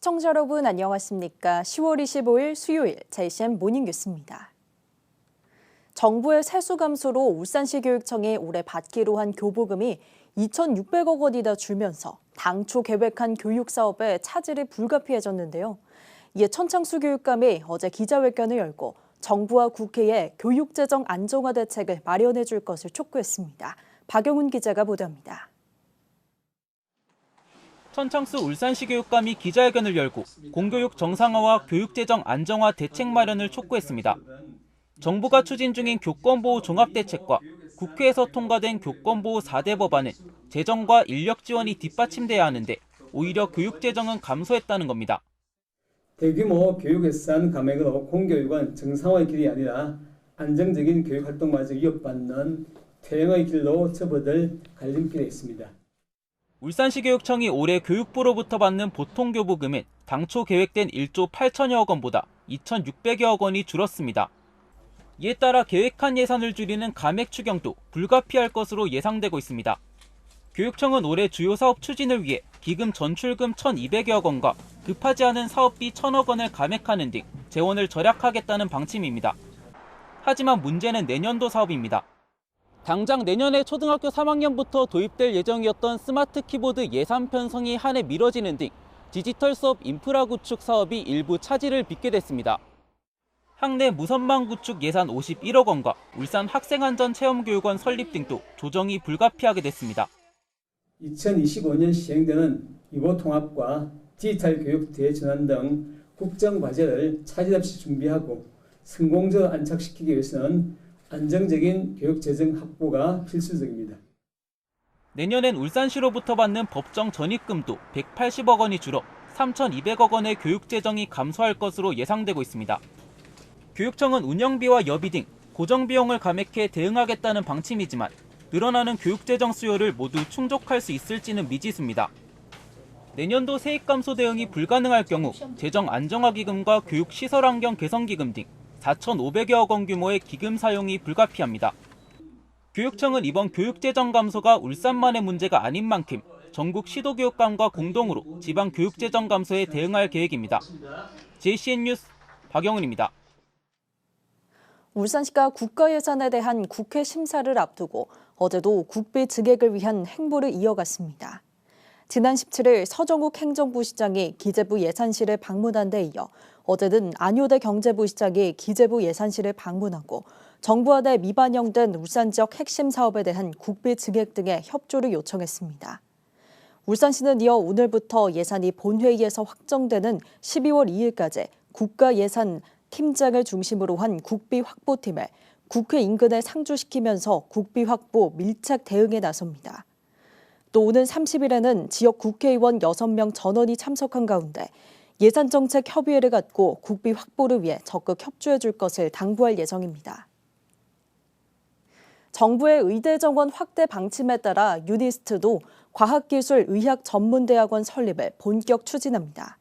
시청자 여러분 안녕하십니까? 10월 25일 수요일 JCN 모닝뉴스입니다. 정부의 세수 감소로 울산시 교육청이 올해 받기로 한 교부금이 2,600억 원이나 줄면서 당초 계획한 교육 사업에 차질이 불가피해졌는데요. 이에 천창수 교육감이 어제 기자회견을 열고 정부와 국회에 교육재정 안정화 대책을 마련해 줄 것을 촉구했습니다. 박영훈 기자가 보도합니다. 천창수 울산시 교육감이 기자회견을 열고 공교육 정상화와 교육재정 안정화 대책 마련을 촉구했습니다. 정부가 추진 중인 교권보호 종합대책과 국회에서 통과된 교권보호 4대 법안은 재정과 인력 지원이 뒷받침돼야 하는데 오히려 교육재정은 감소했다는 겁니다. 대규모 교육 예산 감액으로 공교육은 정상화의 길이 아니라 안정적인 교육활동마저 위협받는 퇴행의 길로 접어들 갈림길에 있습니다. 울산시 교육청이 올해 교육부로부터 받는 보통교부금은 당초 계획된 1조 8천여억 원보다 2,600여억 원이 줄었습니다. 이에 따라 계획한 예산을 줄이는 감액 추경도 불가피할 것으로 예상되고 있습니다. 교육청은 올해 주요 사업 추진을 위해 기금 전출금 1,200여억 원과 급하지 않은 사업비 1,000억 원을 감액하는 등 재원을 절약하겠다는 방침입니다. 하지만 문제는 내년도 사업입니다. 당장 내년에 초등학교 3학년부터 도입될 예정이었던 스마트 키보드 예산 편성이 한 해 미뤄지는 등 디지털 수업 인프라 구축 사업이 일부 차질을 빚게 됐습니다. 학내 무선망 구축 예산 51억 원과 울산 학생안전체험교육원 설립 등도 조정이 불가피하게 됐습니다. 2025년 시행되는 이보통합과 디지털 교육 대전환 등 국정과제를 차질 없이 준비하고 성공적으로 안착시키기 위해서는 안정적인 교육재정 확보가 필수적입니다. 내년엔 울산시로부터 받는 법정 전입금도 180억 원이 줄어 3,200억 원의 교육재정이 감소할 것으로 예상되고 있습니다. 교육청은 운영비와 여비 등 고정비용을 감액해 대응하겠다는 방침이지만 늘어나는 교육재정 수요를 모두 충족할 수 있을지는 미지수입니다. 내년도 세입 감소 대응이 불가능할 경우 재정 안정화 기금과 교육시설 환경 개선 기금 등 4,500여억 원 규모의 기금 사용이 불가피합니다. 교육청은 이번 교육재정 감소가 울산만의 문제가 아닌 만큼 전국 시도교육감과 공동으로 지방 교육재정 감소에 대응할 계획입니다. JCN 뉴스 박영훈입니다. 울산시가 국가 예산에 대한 국회 심사를 앞두고 어제도 국비 증액을 위한 행보를 이어갔습니다. 지난 17일 서정욱 행정부 시장이 기재부 예산실을 방문한 데 이어 어제는 안효대 경제부 시장이 기재부 예산실을 방문하고 정부안에 미반영된 울산 지역 핵심 사업에 대한 국비 증액 등의 협조를 요청했습니다. 울산시는 이어 오늘부터 예산이 본회의에서 확정되는 12월 2일까지 국가 예산 팀장을 중심으로 한 국비 확보팀을 국회 인근에 상주시키면서 국비 확보 밀착 대응에 나섭니다. 또 오는 30일에는 지역 국회의원 6명 전원이 참석한 가운데 예산정책 협의회를 갖고 국비 확보를 위해 적극 협조해 줄 것을 당부할 예정입니다. 정부의 의대 정원 확대 방침에 따라 유니스트도 과학기술의학전문대학원 설립을 본격 추진합니다.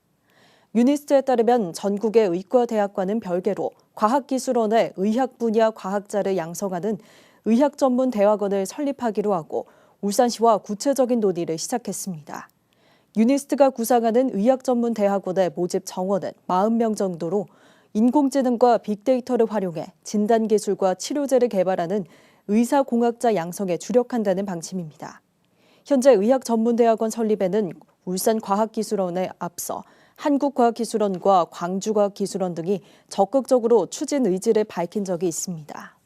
유니스트에 따르면 전국의 의과대학과는 별개로 과학기술원의 의학 분야 과학자를 양성하는 의학전문대학원을 설립하기로 하고 울산시와 구체적인 논의를 시작했습니다. 유니스트가 구상하는 의학전문대학원의 모집 정원은 40명 정도로 인공지능과 빅데이터를 활용해 진단기술과 치료제를 개발하는 의사공학자 양성에 주력한다는 방침입니다. 현재 의학전문대학원 설립에는 울산과학기술원에 앞서 한국과학기술원과 광주과학기술원 등이 적극적으로 추진 의지를 밝힌 적이 있습니다.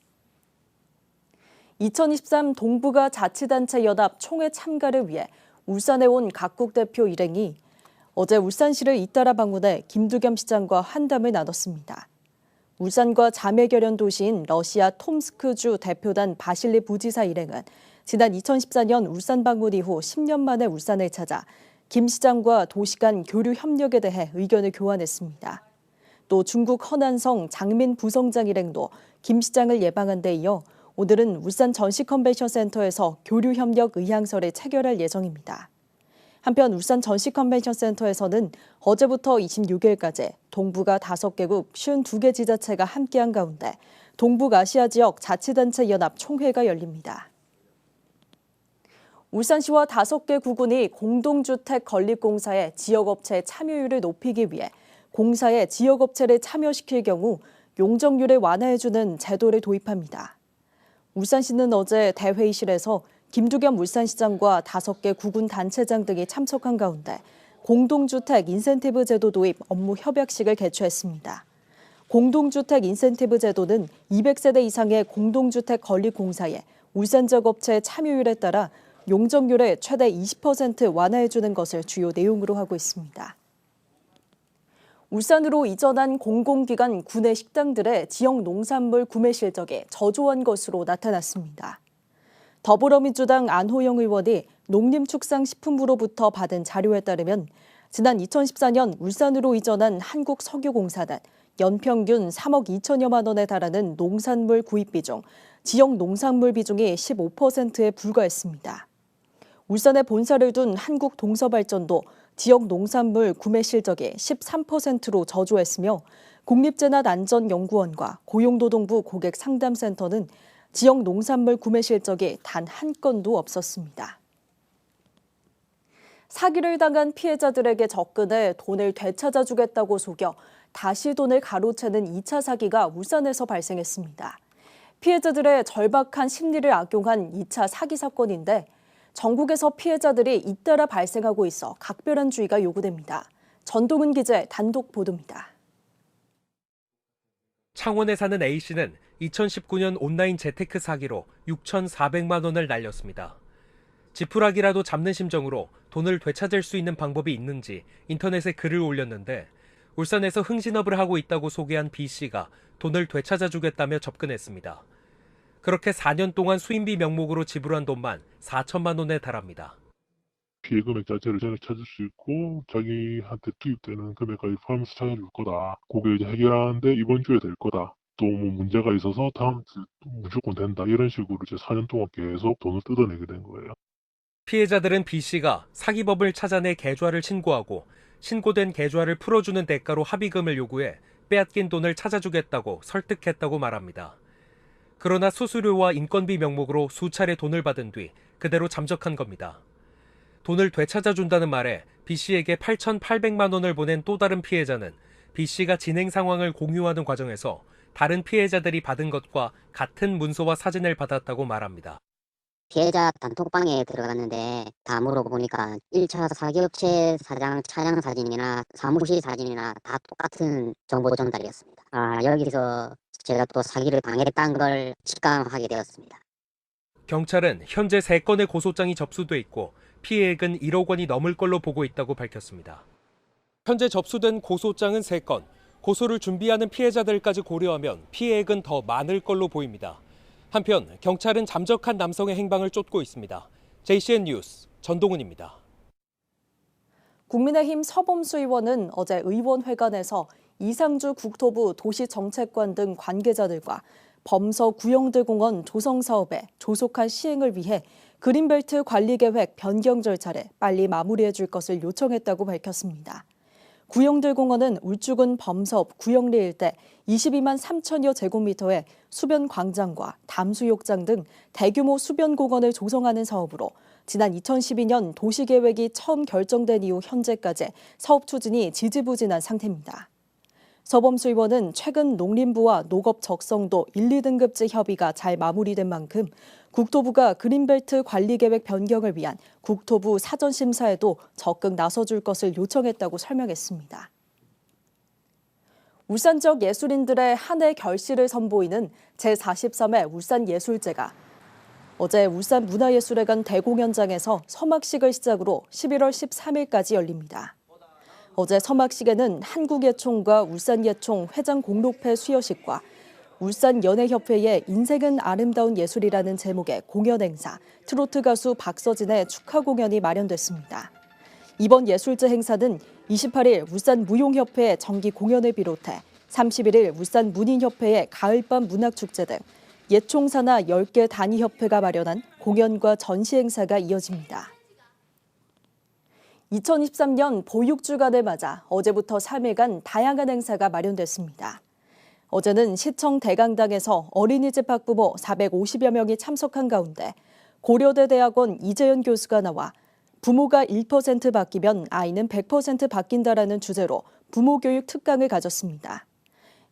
2023 동북아 자치단체 연합 총회 참가를 위해 울산에 온 각국 대표 일행이 어제 울산시를 잇따라 방문해 김두겸 시장과 환담을 나눴습니다. 울산과 자매결연 도시인 러시아 톰스크주 대표단 바실리 부지사 일행은 지난 2014년 울산 방문 이후 10년 만에 울산을 찾아 김 시장과 도시 간 교류 협력에 대해 의견을 교환했습니다. 또 중국 허난성 장민 부성장 일행도 김 시장을 예방한 데 이어 오늘은 울산 전시컨벤션센터에서 교류협력 의향서를 체결할 예정입니다. 한편 울산 전시컨벤션센터에서는 어제부터 26일까지 동북아 5개국 52개 지자체가 함께한 가운데 동북아시아 지역 자치단체 연합 총회가 열립니다. 울산시와 5개 구군이 공동주택 건립공사의 지역업체 참여율을 높이기 위해 공사에 지역업체를 참여시킬 경우 용적률을 완화해주는 제도를 도입합니다. 울산시는 어제 대회의실에서 김두겸 울산시장과 5개 구군 단체장 등이 참석한 가운데 공동주택 인센티브 제도 도입 업무 협약식을 개최했습니다. 공동주택 인센티브 제도는 200세대 이상의 공동주택 건립공사에 울산 지역 업체의 참여율에 따라 용적률을 최대 20% 완화해주는 것을 주요 내용으로 하고 있습니다. 울산으로 이전한 공공기관 구내 식당들의 지역 농산물 구매 실적이 저조한 것으로 나타났습니다. 더불어민주당 안호영 의원이 농림축산식품부로부터 받은 자료에 따르면 지난 2014년 울산으로 이전한 한국석유공사는 연평균 3억 2천여만 원에 달하는 농산물 구입 비중, 지역 농산물 비중이 15%에 불과했습니다. 울산에 본사를 둔 한국동서발전도 지역 농산물 구매 실적이 13%로 저조했으며 국립재난안전연구원과 고용노동부 고객상담센터는 지역 농산물 구매 실적이 단 한 건도 없었습니다. 사기를 당한 피해자들에게 접근해 돈을 되찾아주겠다고 속여 다시 돈을 가로채는 2차 사기가 울산에서 발생했습니다. 피해자들의 절박한 심리를 악용한 2차 사기 사건인데 전국에서 피해자들이 잇따라 발생하고 있어 각별한 주의가 요구됩니다. 전동은 기자의 단독 보도입니다. 창원에 사는 A씨는 2019년 온라인 재테크 사기로 6,400만 원을 날렸습니다. 지푸라기라도 잡는 심정으로 돈을 되찾을 수 있는 방법이 있는지 인터넷에 글을 올렸는데 울산에서 흥신업을 하고 있다고 소개한 B씨가 돈을 되찾아주겠다며 접근했습니다. 그렇게 4년 동안 수임비 명목으로 지불한 돈만 4천만 원에 달합니다. 피해 금액 자체를 찾을 수 있고 자기한테 투입되는 금액까지 포함해서 찾아줄 거다. 그게 이제 해결하는데 이번 주에 될 거다. 또 뭐 문제가 있어서 다음 주 무조건 된다. 이런 식으로 이제 4년 동안 계속 돈을 뜯어내게 된 거예요. 피해자들은 B씨가 사기범을 찾아내 계좌를 신고하고 신고된 계좌를 풀어주는 대가로 합의금을 요구해 빼앗긴 돈을 찾아주겠다고 설득했다고 말합니다. 그러나 수수료와 인건비 명목으로 수차례 돈을 받은 뒤 그대로 잠적한 겁니다. 돈을 되찾아준다는 말에 B씨에게 8,800만 원을 보낸 또 다른 피해자는 B씨가 진행 상황을 공유하는 과정에서 다른 피해자들이 받은 것과 같은 문서와 사진을 받았다고 말합니다. 피해자 단톡방에 들어갔는데 다 물어보니까 1차 사기업체 사장 차량 사진이나 사무실 사진이나 다 똑같은 정보 전달이었습니다. 여기서 제가 또 사기를 당했다는 걸 직감하게 되었습니다. 경찰은 현재 3건의 고소장이 접수돼 있고 피해액은 1억 원이 넘을 걸로 보고 있다고 밝혔습니다. 현재 접수된 고소장은 3건, 고소를 준비하는 피해자들까지 고려하면 피해액은 더 많을 걸로 보입니다. 한편 경찰은 잠적한 남성의 행방을 쫓고 있습니다. JCN 뉴스 전동훈입니다. 국민의힘 서범수 의원은 어제 의원회관에서 이상주 국토부 도시정책관 등 관계자들과 범서 구영들공원 조성 사업의 조속한 시행을 위해 그린벨트 관리계획 변경 절차를 빨리 마무리해 줄 것을 요청했다고 밝혔습니다. 구영들공원은 울주군 범서읍 구영리 일대 22만 3천여 제곱미터의 수변 광장과 담수욕장 등 대규모 수변 공원을 조성하는 사업으로 지난 2012년 도시계획이 처음 결정된 이후 현재까지 사업 추진이 지지부진한 상태입니다. 서범수 의원은 최근 농림부와 농업 적성도 1, 2등급제 협의가 잘 마무리된 만큼 국토부가 그린벨트 관리계획 변경을 위한 국토부 사전심사에도 적극 나서줄 것을 요청했다고 설명했습니다. 울산 지역 예술인들의 한 해 결실을 선보이는 제43회 울산예술제가 어제 울산 문화예술회관 대공연장에서 서막식을 시작으로 11월 13일까지 열립니다. 어제 서막식에는 한국예총과 울산예총 회장 공로패 수여식과 울산연예협회의 인생은 아름다운 예술이라는 제목의 공연 행사, 트로트 가수 박서진의 축하 공연이 마련됐습니다. 이번 예술제 행사는 28일 울산무용협회의 정기 공연을 비롯해 31일 울산문인협회의 가을밤 문학축제 등 예총사나 10개 단위협회가 마련한 공연과 전시 행사가 이어집니다. 2023년 보육주간을 맞아 어제부터 3일간 다양한 행사가 마련됐습니다. 어제는 시청 대강당에서 어린이집 학부모 450여 명이 참석한 가운데 고려대 대학원 이재현 교수가 나와 부모가 1% 바뀌면 아이는 100% 바뀐다라는 주제로 부모 교육 특강을 가졌습니다.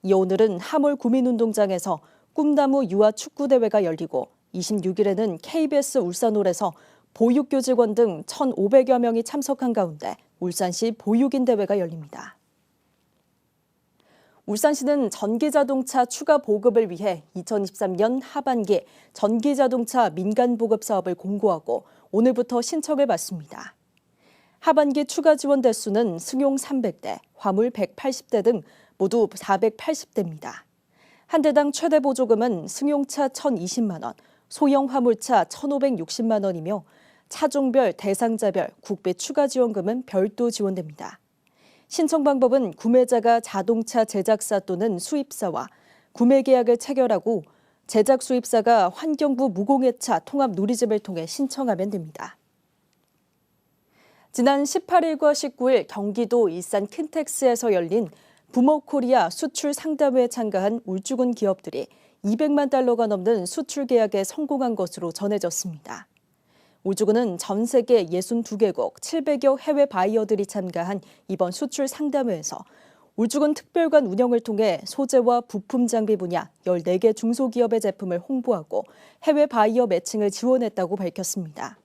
이어 오늘은 하몰 구민운동장에서 꿈나무 유아 축구대회가 열리고 26일에는 KBS 울산홀에서 보육교직원 등 1,500여 명이 참석한 가운데 울산시 보육인 대회가 열립니다. 울산시는 전기자동차 추가 보급을 위해 2023년 하반기 전기자동차 민간보급 사업을 공고하고 오늘부터 신청을 받습니다. 하반기 추가 지원 대수는 승용 300대, 화물 180대 등 모두 480대입니다. 한 대당 최대 보조금은 승용차 1,020만 원, 소형 화물차 1,560만 원이며 차종별, 대상자별, 국비 추가 지원금은 별도 지원됩니다. 신청 방법은 구매자가 자동차 제작사 또는 수입사와 구매 계약을 체결하고 제작 수입사가 환경부 무공해차 통합 누리집을 통해 신청하면 됩니다. 지난 18일과 19일 경기도 일산 킨텍스에서 열린 부모코리아 수출 상담회에 참가한 울주군 기업들이 200만 달러가 넘는 수출 계약에 성공한 것으로 전해졌습니다. 울주군은 전 세계 62개국 700여 해외 바이어들이 참가한 이번 수출 상담회에서 울주군 특별관 운영을 통해 소재와 부품 장비 분야 14개 중소기업의 제품을 홍보하고 해외 바이어 매칭을 지원했다고 밝혔습니다.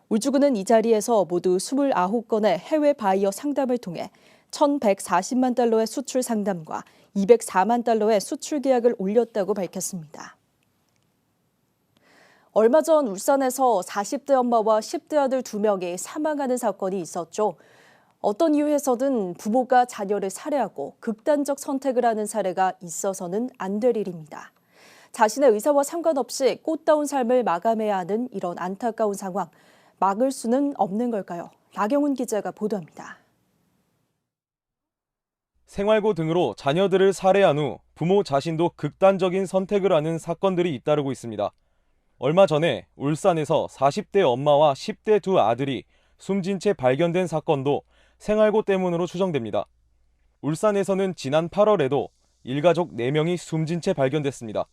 울주군은 이 자리에서 모두 29건의 해외 바이어 상담을 통해 1,140만 달러의 수출 상담과 204만 달러의 수출 계약을 올렸다고 밝혔습니다. 얼마 전 울산에서 40대 엄마와 10대 아들 2명이 사망하는 사건이 있었죠. 어떤 이유에서든 부모가 자녀를 살해하고 극단적 선택을 하는 사례가 있어서는 안 될 일입니다. 자신의 의사와 상관없이 꽃다운 삶을 마감해야 하는 이런 안타까운 상황, 막을 수는 없는 걸까요? 나경훈 기자가 보도합니다. 생활고 등으로 자녀들을 살해한 후 부모 자신도 극단적인 선택을 하는 사건들이 잇따르고 있습니다. 얼마 전에 울산에서 40대 엄마와 10대 두 아들이 숨진 채 발견된 사건도 생활고 때문으로 추정됩니다. 울산에서는 지난 8월에도 일가족 4명이 숨진 채 발견됐습니다.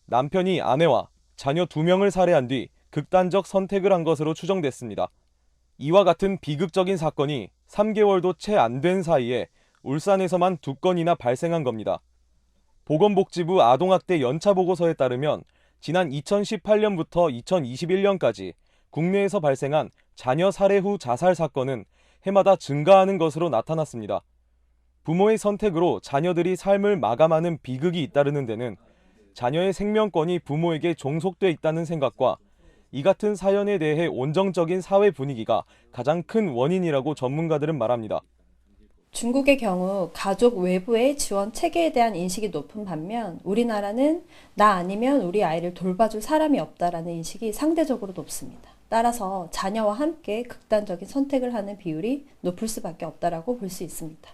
남편이 아내와 자녀 2명을 살해한 뒤 극단적 선택을 한 것으로 추정됐습니다. 이와 같은 비극적인 사건이 3개월도 채 안 된 사이에 울산에서만 2건이나 발생한 겁니다. 보건복지부 아동학대 연차보고서에 따르면 지난 2018년부터 2021년까지 국내에서 발생한 자녀 살해 후 자살 사건은 해마다 증가하는 것으로 나타났습니다. 부모의 선택으로 자녀들이 삶을 마감하는 비극이 잇따르는 데는 자녀의 생명권이 부모에게 종속돼 있다는 생각과 이 같은 사연에 대해 온정적인 사회 분위기가 가장 큰 원인이라고 전문가들은 말합니다. 중국의 경우 가족 외부의 지원 체계에 대한 인식이 높은 반면 우리나라는 나 아니면 우리 아이를 돌봐줄 사람이 없다라는 인식이 상대적으로 높습니다. 따라서 자녀와 함께 극단적인 선택을 하는 비율이 높을 수밖에 없다라고 볼 수 있습니다.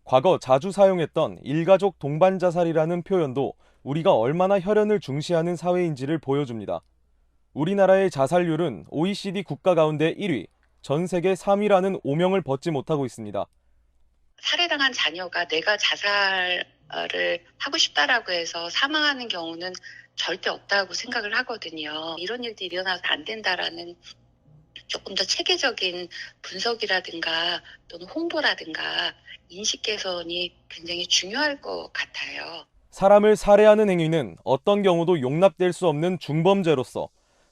과거 자주 사용했던 일가족 동반 자살이라는 표현도 우리가 얼마나 혈연을 중시하는 사회인지를 보여줍니다. 우리나라의 자살률은 OECD 국가 가운데 1위, 전 세계 3위라는 오명을 벗지 못하고 있습니다. 살해당한 자녀가 내가 자살을 하고 싶다라고 해서 사망하는 경우는 절대 없다고 생각을 하거든요. 이런 일들이 일어나서 안 된다라는 조금 더 체계적인 분석이라든가 또는 홍보라든가 인식 개선이 굉장히 중요할 것 같아요. 사람을 살해하는 행위는 어떤 경우도 용납될 수 없는 중범죄로서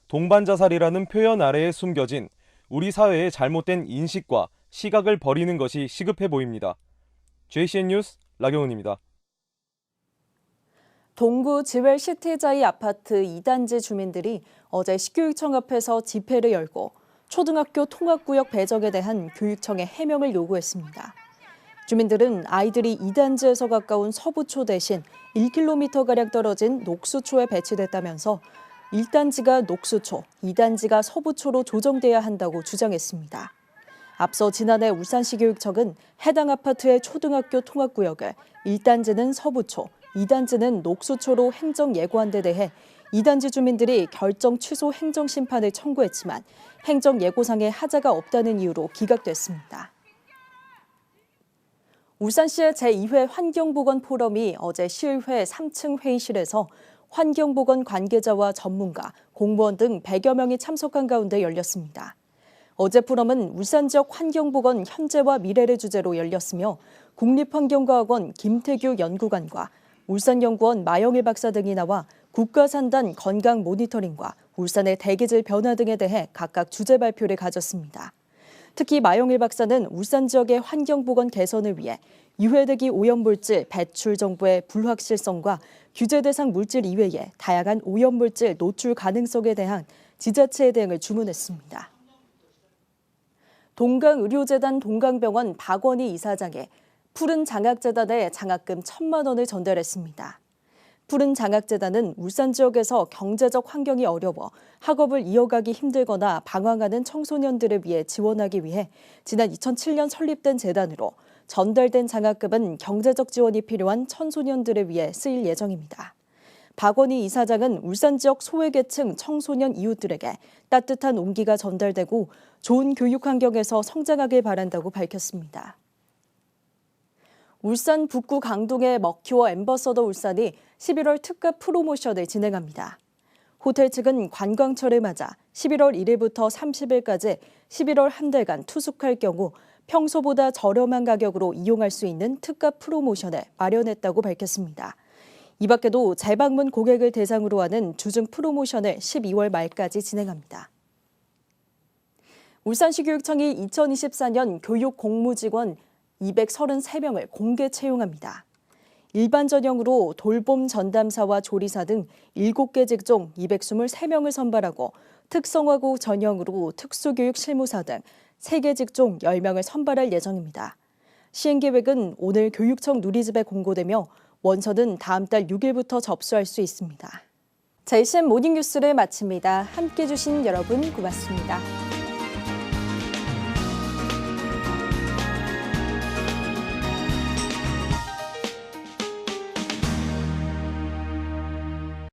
동반 자살이라는 표현 아래에 숨겨진 우리 사회의 잘못된 인식과 시각을 버리는 것이 시급해 보입니다. JCN 뉴스 나경훈입니다. 동구 지웰 시티자이 아파트 2단지 주민들이 어제 시교육청 앞에서 집회를 열고 초등학교 통합구역 배정에 대한 교육청의 해명을 요구했습니다. 주민들은 아이들이 2단지에서 가까운 서부초 대신 1km가량 떨어진 녹수초에 배치됐다면서 1단지가 녹수초, 2단지가 서부초로 조정돼야 한다고 주장했습니다. 앞서 지난해 울산시 교육청은 해당 아파트의 초등학교 통합구역을 1단지는 서부초, 2단지는 녹수초로 행정 예고한 데 대해 2단지 주민들이 결정 취소 행정심판을 청구했지만 행정 예고상에 하자가 없다는 이유로 기각됐습니다. 울산시의 제2회 환경보건 포럼이 어제 시의회 3층 회의실에서 환경보건 관계자와 전문가, 공무원 등 100여 명이 참석한 가운데 열렸습니다. 어제 포럼은 울산 지역 환경보건 현재와 미래를 주제로 열렸으며 국립환경과학원 김태규 연구관과 울산연구원 마영일 박사 등이 나와 국가산단 건강 모니터링과 울산의 대기질 변화 등에 대해 각각 주제 발표를 가졌습니다. 특히 마영일 박사는 울산 지역의 환경보건 개선을 위해 유해대기 오염물질 배출 정보의 불확실성과 규제 대상 물질 이외에 다양한 오염물질 노출 가능성에 대한 지자체의 대응을 주문했습니다. 동강의료재단 동강병원 박원희 이사장에 푸른 장학재단에 장학금 1,000만 원을 전달했습니다. 푸른 장학재단은 울산 지역에서 경제적 환경이 어려워 학업을 이어가기 힘들거나 방황하는 청소년들을 위해 지원하기 위해 지난 2007년 설립된 재단으로 전달된 장학금은 경제적 지원이 필요한 청소년들을 위해 쓰일 예정입니다. 박원희 이사장은 울산 지역 소외계층 청소년 이웃들에게 따뜻한 온기가 전달되고 좋은 교육 환경에서 성장하길 바란다고 밝혔습니다. 울산 북구 강동의 먹큐어 엠버서더 울산이 11월 특가 프로모션을 진행합니다. 호텔 측은 관광철을 맞아 11월 1일부터 30일까지 11월 한 달간 투숙할 경우 평소보다 저렴한 가격으로 이용할 수 있는 특가 프로모션을 마련했다고 밝혔습니다. 이 밖에도 재방문 고객을 대상으로 하는 주중 프로모션을 12월 말까지 진행합니다. 울산시 교육청이 2024년 교육 공무직원 233명을 공개 채용합니다. 일반 전형으로 돌봄 전담사와 조리사 등 7개 직종 223명을 선발하고 특성화고 전형으로 특수교육 실무사 등 3개 직종 10명을 선발할 예정입니다. 시행계획은 오늘 교육청 누리집에 공고되며 원서는 다음 달 6일부터 접수할 수 있습니다. JCN 모닝뉴스를 마칩니다. 함께해 주신 여러분 고맙습니다.